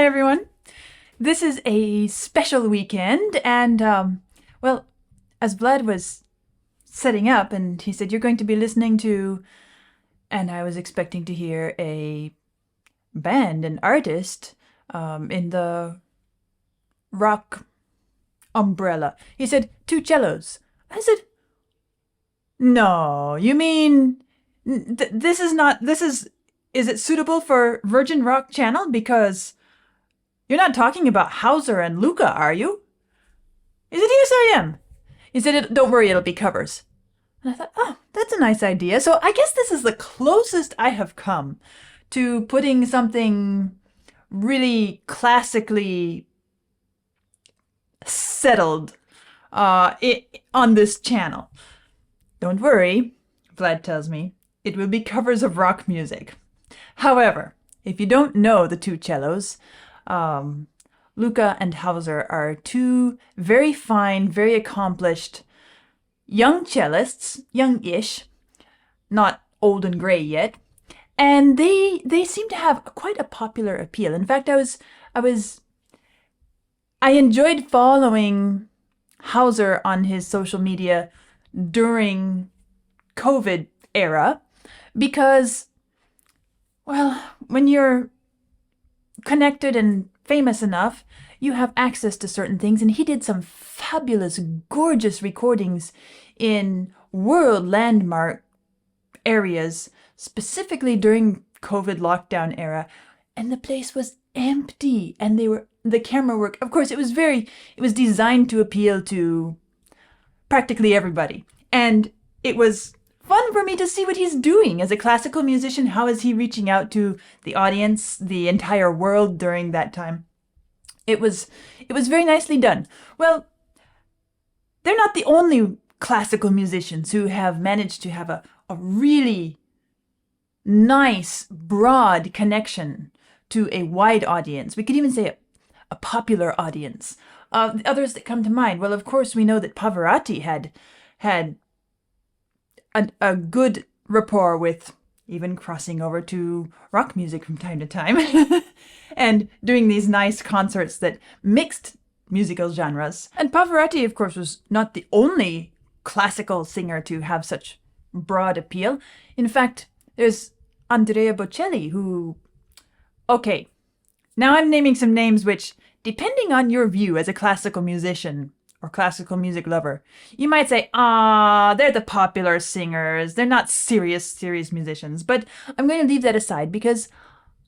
everyone. This is a special weekend, and, well, as Vlad was setting up, and he said, you're going to be listening to, and I was expecting to hear a band, an artist, in the rock umbrella. He said, 2Cellos. I said, no, you mean, is it suitable for Virgin Rock Channel? Because you're not talking about Hauser and Luca, are you? He said, yes, I am. He said, don't worry, it'll be covers. And I thought, oh, that's a nice idea. So I guess this is the closest I have come to putting something really classically settled on this channel. Don't worry, Vlad tells me, it will be covers of rock music. However, if you don't know the 2Cellos, Luca and Hauser are two very fine, very accomplished young cellists, young-ish, not old and gray yet, and they seem to have quite a popular appeal. In fact, I enjoyed following Hauser on his social media during COVID era because, well, when you're connected and famous enough, you have access to certain things, and he did some fabulous, gorgeous recordings in world landmark areas, specifically during COVID lockdown era, and the place was empty, and the camera work, of course, it was designed to appeal to practically everybody, and it was fun for me to see what he's doing as a classical musician. How is he reaching out to the audience, the entire world during that time? It was very nicely done. Well, they're not the only classical musicians who have managed to have a really nice, broad connection to a wide audience. We could even say a popular audience. The others that come to mind, well, of course, we know that Pavarotti had a good rapport with, even crossing over to rock music from time to time and doing these nice concerts that mixed musical genres. And Pavarotti, of course, was not the only classical singer to have such broad appeal. In fact, there's Andrea Bocelli, who, okay, now I'm naming some names which, depending on your view as a classical musician or classical music lover, you might say, they're the popular singers. They're not serious musicians. But I'm going to leave that aside because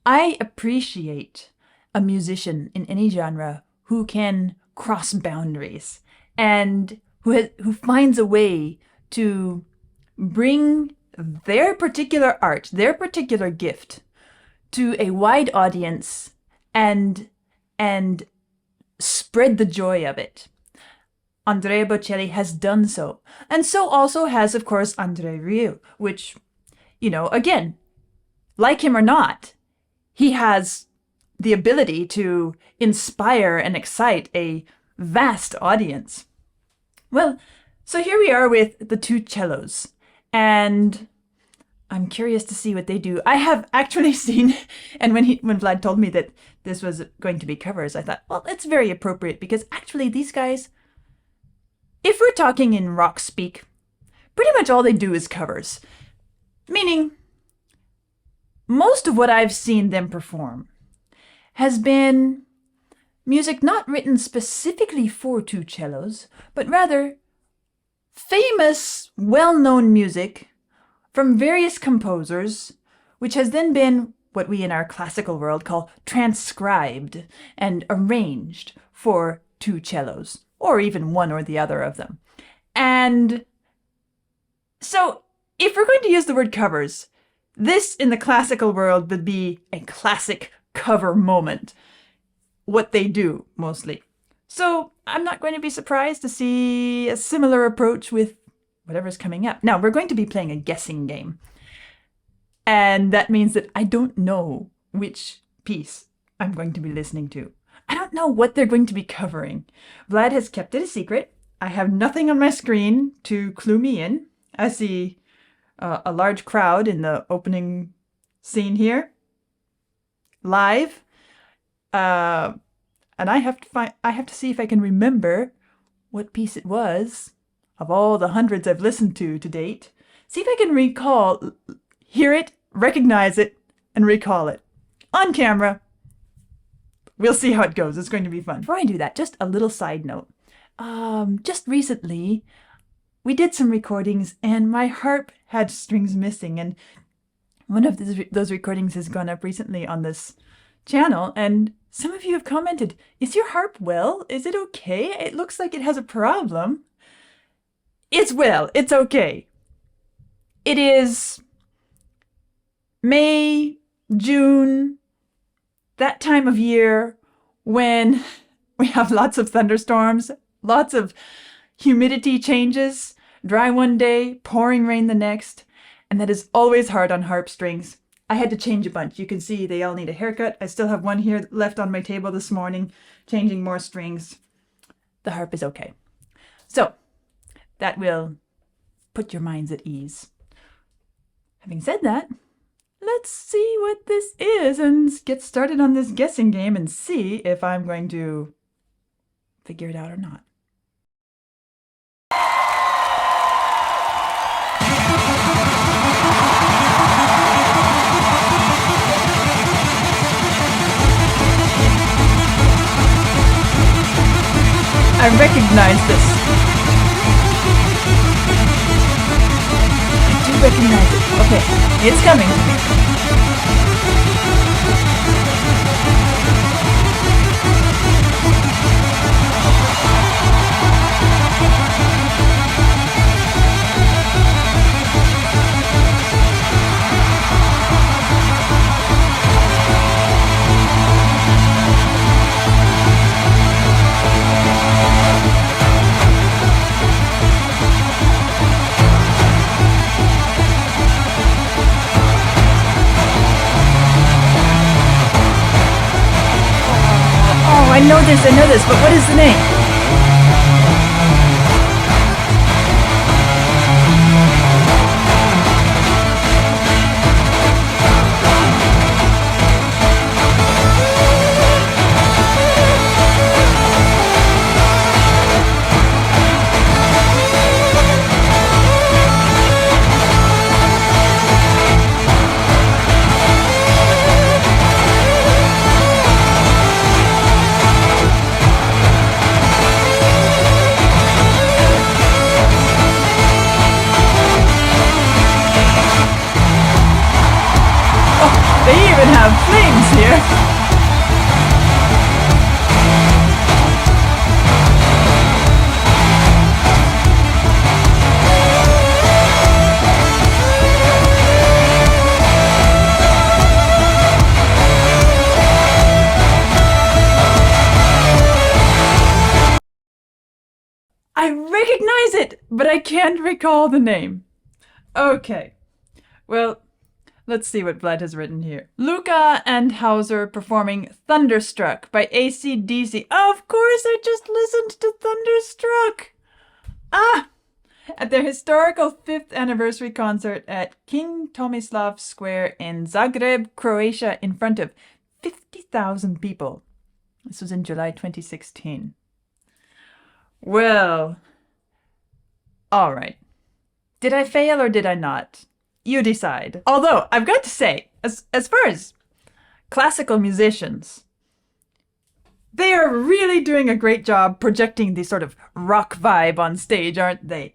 I appreciate a musician in any genre who can cross boundaries and who finds a way to bring their particular art, their particular gift to a wide audience and spread the joy of it. Andrea Bocelli has done so. And so also has, of course, André Rieu, which, again, like him or not, he has the ability to inspire and excite a vast audience. Well, so here we are with the 2Cellos, and I'm curious to see what they do. I have actually seen, and when Vlad told me that this was going to be covers, I thought, well, it's very appropriate because actually these guys, if we're talking in rock speak, pretty much all they do is covers. Meaning, most of what I've seen them perform has been music not written specifically for 2Cellos, but rather famous, well-known music from various composers, which has then been what we in our classical world call transcribed and arranged for 2Cellos, or even one or the other of them. And so if we're going to use the word covers, this in the classical world would be a classic cover moment, what they do mostly. So I'm not going to be surprised to see a similar approach with whatever's coming up. Now, we're going to be playing a guessing game. And that means that I don't know which piece I'm going to be listening to. I don't know what they're going to be covering. Vlad has kept it a secret. I have nothing on my screen to clue me in. I see a large crowd in the opening scene here. Live. And I have to see if I can remember what piece it was of all the hundreds I've listened to date. See if I can recall, hear it, recognize it, and recall it. On camera. We'll see how it goes. It's going to be fun. Before I do that, just a little side note. Just recently, we did some recordings and my harp had strings missing, and one of those recordings has gone up recently on this channel, and some of you have commented, is your harp well? Is it okay? It looks like it has a problem. It's well. It's okay. It is May, June, that time of year when we have lots of thunderstorms, lots of humidity changes, dry one day, pouring rain the next, and that is always hard on harp strings. I had to change a bunch. You can see they all need a haircut. I still have one here left on my table this morning, changing more strings. The harp is okay. So that will put your minds at ease. Having said that, let's see what this is and get started on this guessing game and see if I'm going to figure it out or not. I recognize this. I do recognize it. Okay, it's coming to me. I know this, but what is the name? Flames here. I recognize it, but I can't recall the name. Okay, well, let's see what Vlad has written here. Luca and Hauser performing Thunderstruck by ACDC. Of course, I just listened to Thunderstruck. At their historical 5th anniversary concert at King Tomislav Square in Zagreb, Croatia, in front of 50,000 people. This was in July 2016. Well, all right. Did I fail or did I not? You decide. Although, I've got to say, as far as classical musicians, they are really doing a great job projecting the sort of rock vibe on stage, aren't they?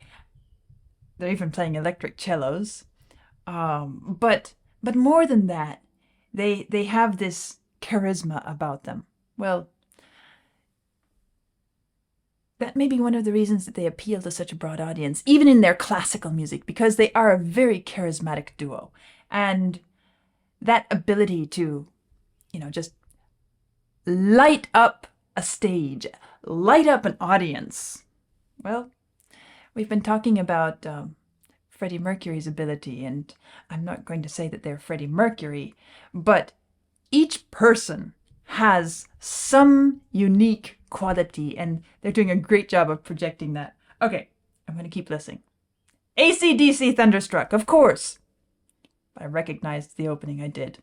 They're even playing electric cellos. But more than that, they have this charisma about them. Well, that may be one of the reasons that they appeal to such a broad audience, even in their classical music, because they are a very charismatic duo. And that ability to, just light up a stage, light up an audience. Well, we've been talking about Freddie Mercury's ability, and I'm not going to say that they're Freddie Mercury, but each person has some unique quality, and they're doing a great job of projecting that. Okay, I'm going to keep listening. ACDC Thunderstruck, of course. I recognized the opening, I did.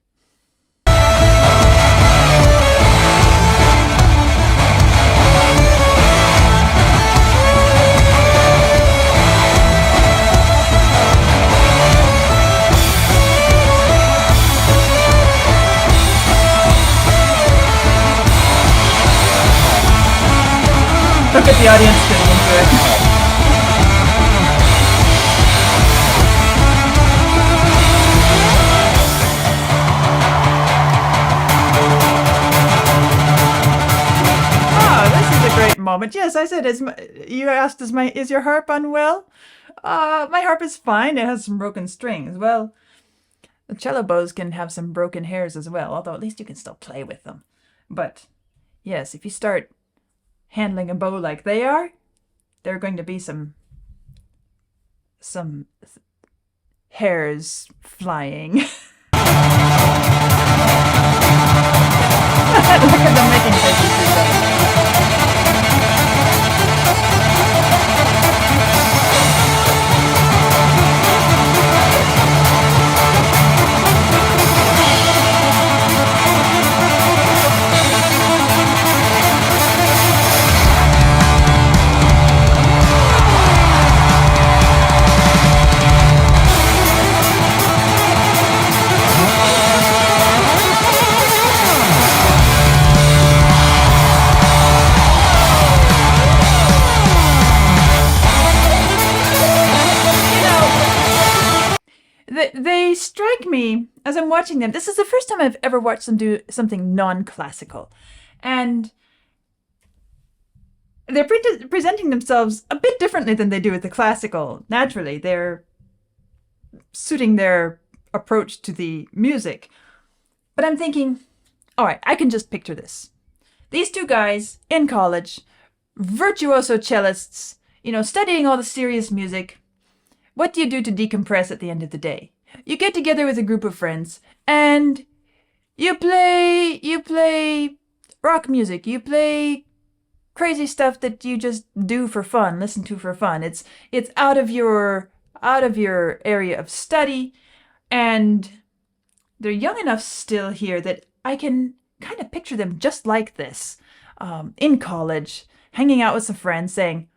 the audience tuning into it. A great moment. Yes, I said, you asked, is your harp unwell? My harp is fine. It has some broken strings. Well, the cello bows can have some broken hairs as well, although at least you can still play with them. But yes, if you start handling a bow like they are, there are going to be some hairs flying. Look at them making faces. They strike me as I'm watching them. This is the first time I've ever watched them do something non-classical. And they're presenting themselves a bit differently than they do with the classical. Naturally, they're suiting their approach to the music. But I'm thinking, all right, I can just picture this. These two guys in college, virtuoso cellists, studying all the serious music. What do you do to decompress at the end of the day? You get together with a group of friends and you play rock music. You play crazy stuff that you just do for fun, listen to for fun. It's out of your area of study, and they're young enough still here that I can kind of picture them just like this, in college, hanging out with some friends, saying,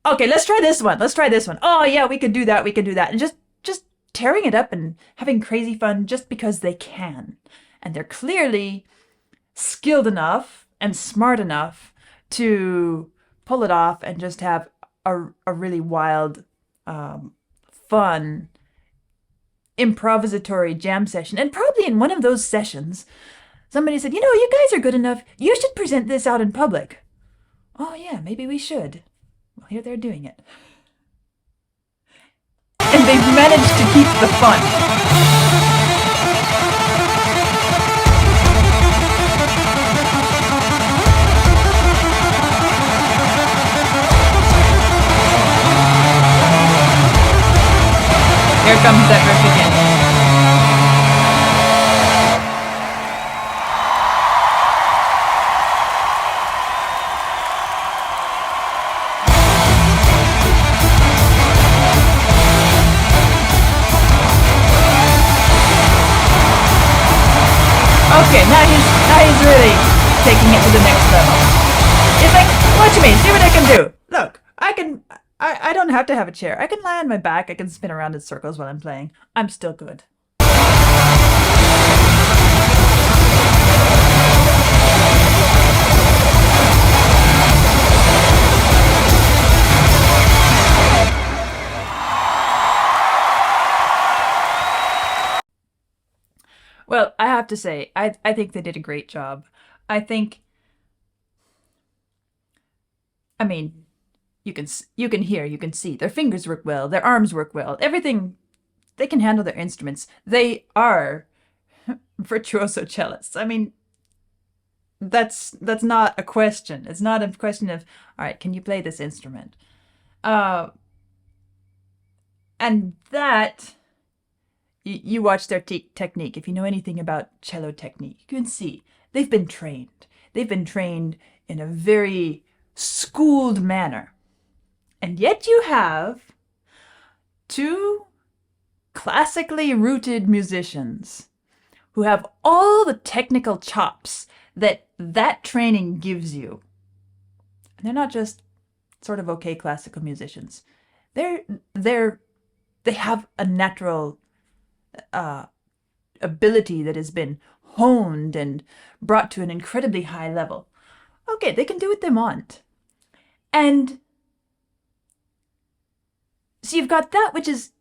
okay, let's try this one. Let's try this one. Oh yeah, we could do that. We could do that. And just tearing it up and having crazy fun just because they can. And they're clearly skilled enough and smart enough to pull it off and just have a really wild, fun, improvisatory jam session. And probably in one of those sessions, somebody said, you guys are good enough. You should present this out in public. Oh yeah, maybe we should. Well, here they're doing it. And they've managed to keep the fun. Here comes that riff again. Okay, now he's really taking it to the next level. He's like, watch me, see what I can do. Look, I don't have to have a chair. I can lie on my back, I can spin around in circles while I'm playing. I'm still good. Well, I have to say, I think they did a great job. I mean, you can hear, you can see. Their fingers work well, their arms work well. Everything, they can handle their instruments. They are virtuoso cellists. I mean, that's not a question. It's not a question of, all right, can you play this instrument? And that... You watch their technique. If you know anything about cello technique, you can see they've been trained. They've been trained in a very schooled manner. And yet you have two classically rooted musicians who have all the technical chops that training gives you. And they're not just sort of okay classical musicians. They have a natural ability that has been honed and brought to an incredibly high level. Okay, they can do what they want. And so you've got that, which is,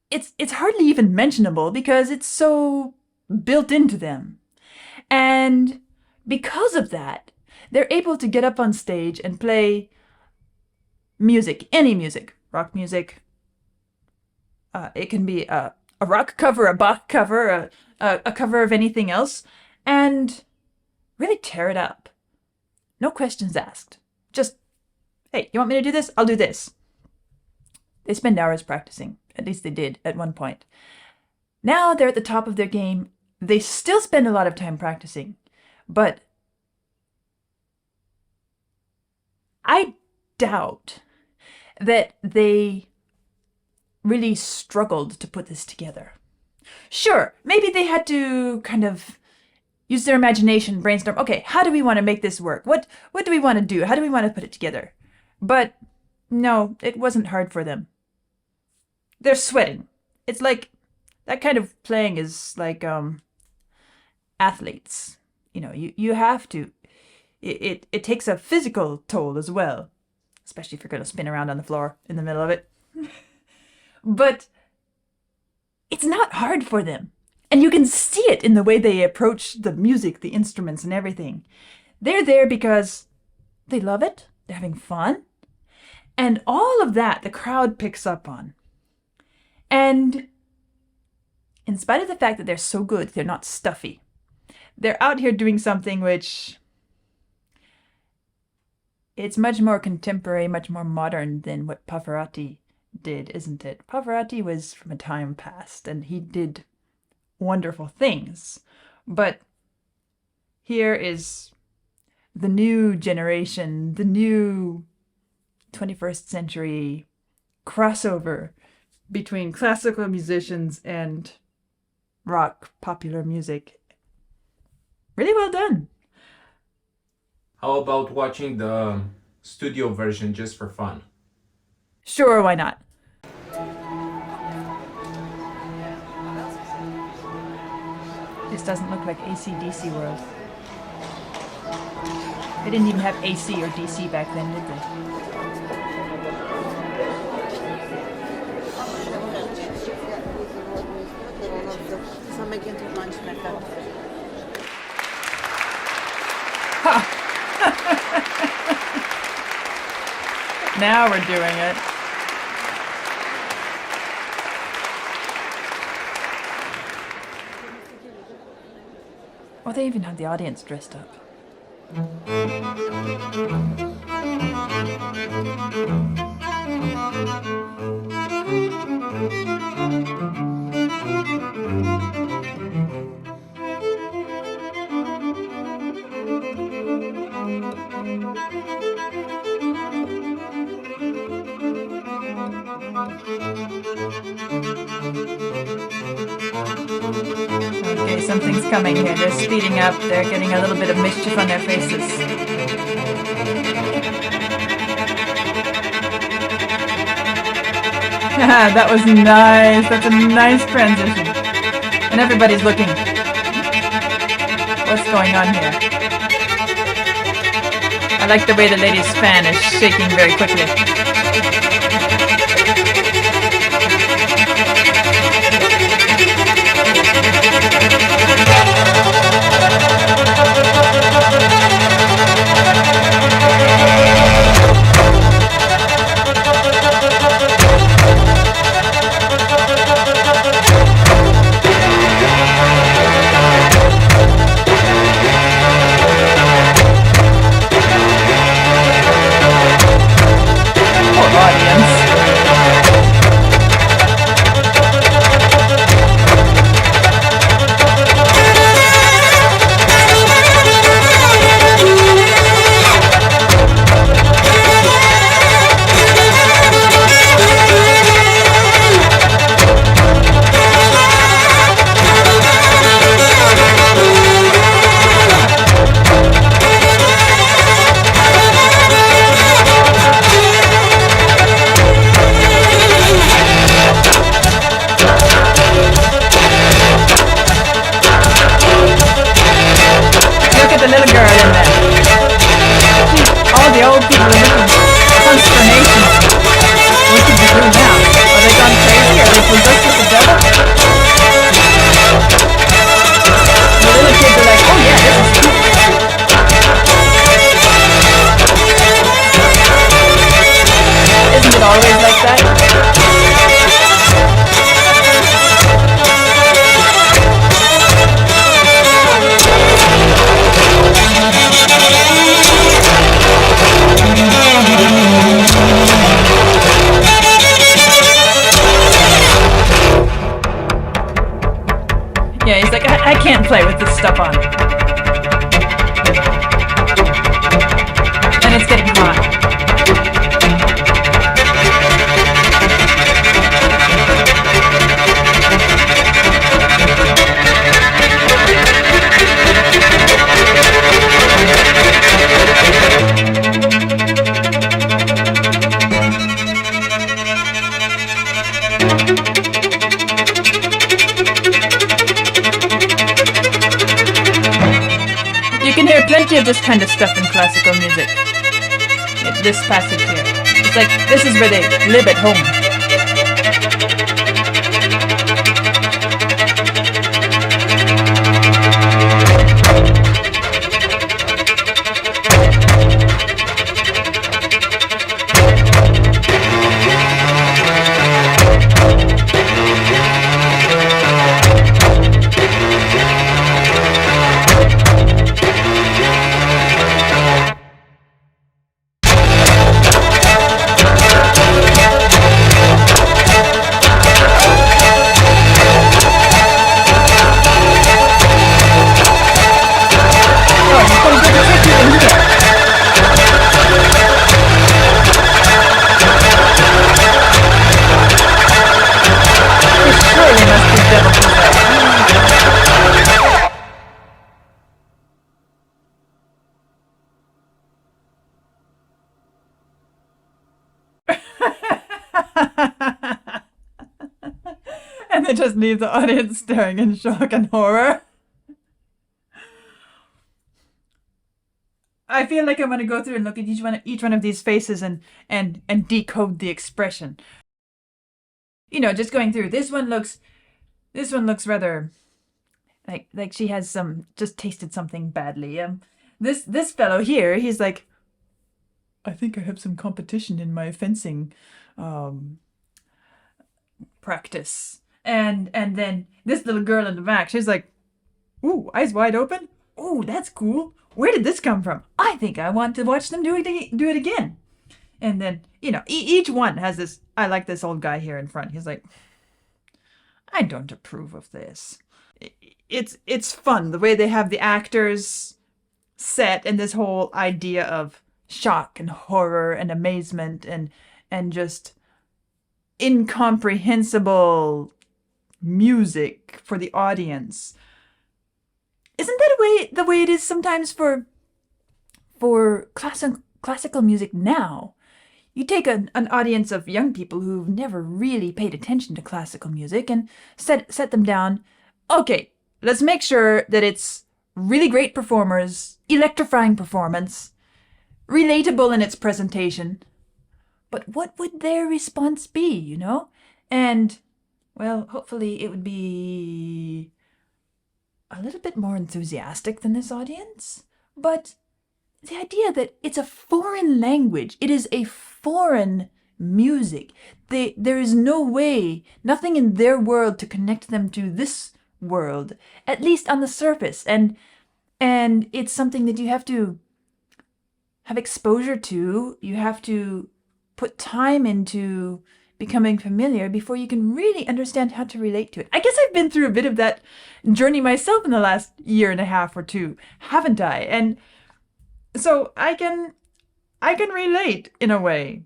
it's hardly even mentionable because it's so built into them. And because of that, they're able to get up on stage and play music, any music, rock music. It can be a rock cover, a Bach cover, a cover of anything else, and really tear it up. No questions asked. Just, hey, you want me to do this? I'll do this. They spend hours practicing. At least they did at one point. Now they're at the top of their game. They still spend a lot of time practicing, but I doubt that they really struggled to put this together. Sure, maybe they had to kind of use their imagination, brainstorm. Okay, how do we want to make this work? What do we want to do? How do we want to put it together? But no, it wasn't hard for them. They're sweating. It's like, that kind of playing is like athletes. You know, you have to. It takes a physical toll as well, especially if you're going to spin around on the floor in the middle of it. But it's not hard for them. And you can see it in the way they approach the music, the instruments, and everything. They're there because they love it. They're having fun. And all of that, the crowd picks up on. And in spite of the fact that they're so good, they're not stuffy. They're out here doing something which, it's much more contemporary, much more modern than what Pavarotti did, isn't it? Pavarotti was from a time past, and he did wonderful things. But here is the new generation, the new 21st century crossover between classical musicians and rock popular music. Really well done. How about watching the studio version just for fun? Sure, why not? This doesn't look like ACDC World. They didn't even have AC or DC back then, did they? Now we're doing it. Oh, they even had the audience dressed up. Okay, something's coming here. They're speeding up. They're getting a little bit of mischief on their faces. That was nice. That's a nice transition. And everybody's looking. What's going on here? I like the way the lady's fan is shaking very quickly. Look at the little girl in there. All the old people are looking. consternation. What did they do now? Are they gone crazy? Are they possessed with the devil? The little kids are like, oh yeah, this is cool. Isn't it always like that? Yeah, he's like, I can't play with this stuff on. And it's getting hot. You can hear plenty of this kind of stuff in classical music. This passage here. It's like, this is where they live at home. And they just leave the audience staring in shock and horror. I feel like I'm gonna go through and look at each one of these faces and decode the expression. You know, just going through. This one looks rather like she has just tasted something badly. This fellow here, he's like, I think I have some competition in my fencing practice. And then this little girl in the back, she's like, ooh, eyes wide open. Ooh, that's cool. Where did this come from? I think I want to watch them do it again. And then, you know, each one has this. I like this old guy here in front. He's like, I don't approve of this. It's fun the way they have the actors set and this whole idea of shock and horror and amazement and just incomprehensible music for the audience. Isn't that the way it is sometimes for classical music now? You take an audience of young people who've never really paid attention to classical music and set them down. Okay, let's make sure that it's really great performers, electrifying performance, relatable in its presentation. But what would their response be, you know? And, well, hopefully it would be a little bit more enthusiastic than this audience. But the idea that it's a foreign language, it is a foreign music. There is no way, nothing in their world to connect them to this world, at least on the surface. And it's something that you have to have exposure to. You have to put time into becoming familiar before you can really understand how to relate to it. I guess I've been through a bit of that journey myself in the last year and a half or two, haven't I? And so I can relate in a way.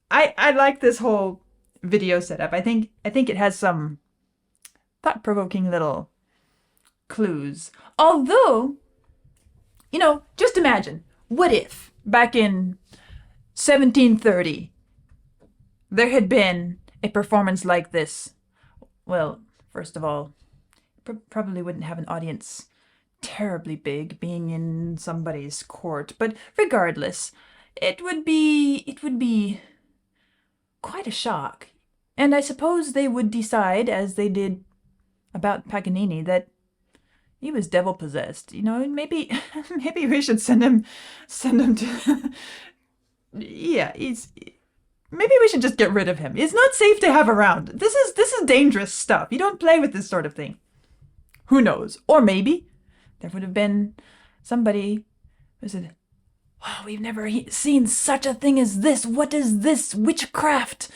I like this whole video setup. I think it has some thought-provoking little clues. Although, you know, just imagine, what if back in 1730 there had been a performance like this? Well, first of all, probably wouldn't have an audience terribly big being in somebody's court, but regardless, it would be quite a shock. And I suppose they would decide, as they did about Paganini, that he was devil possessed. You know, and maybe we should send him to yeah, maybe we should just get rid of him. He's not safe to have around. This is dangerous stuff. You don't play with this sort of thing. Who knows? Or maybe there would have been somebody who said, "Oh, we've never seen such a thing as this. What is this? Witchcraft?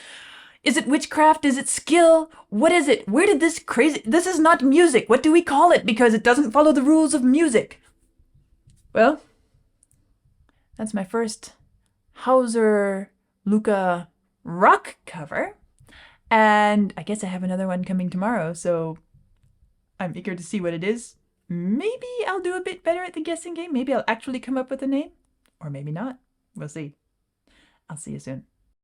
Is it witchcraft? Is it skill? What is it? Where did this crazy... This is not music. What do we call it? Because it doesn't follow the rules of music." Well, that's my first Hauser Luca rock cover. And I guess I have another one coming tomorrow, so I'm eager to see what it is. Maybe I'll do a bit better at the guessing game. Maybe I'll actually come up with a name. Or maybe not. We'll see. I'll see you soon.